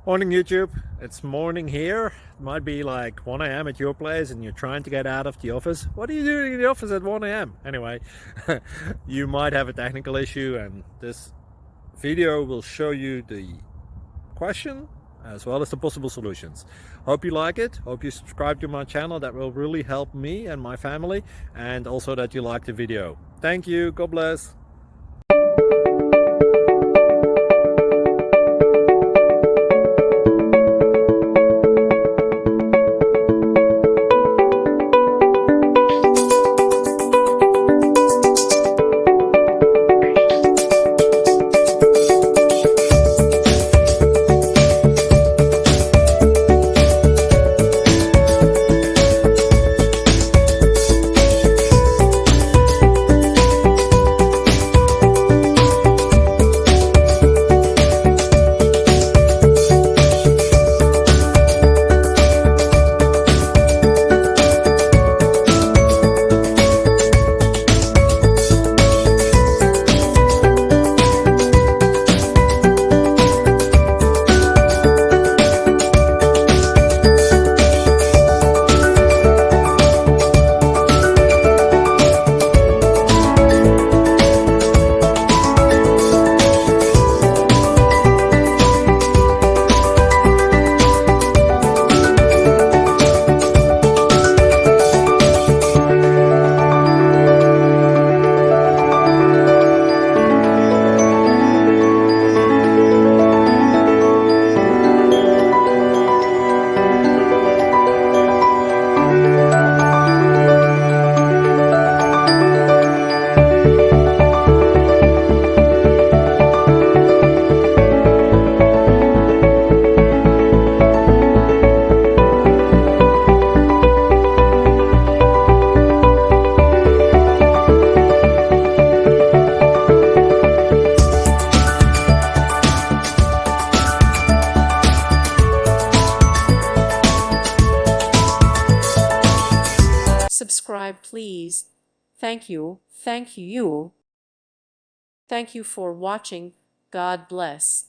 Morning YouTube, it's morning here. It might be like 1 a.m. at your place and you're trying to get out of the office. What are you doing in the office at 1 a.m.? Anyway, you might have a technical issue and this video will show you the question as well as the possible solutions. Hope you like it, hope you subscribe to my channel. That will really help me and my family, and also that you like the video. Thank you, God bless. Subscribe, please. Thank you. Thank you. Thank you for watching. God bless.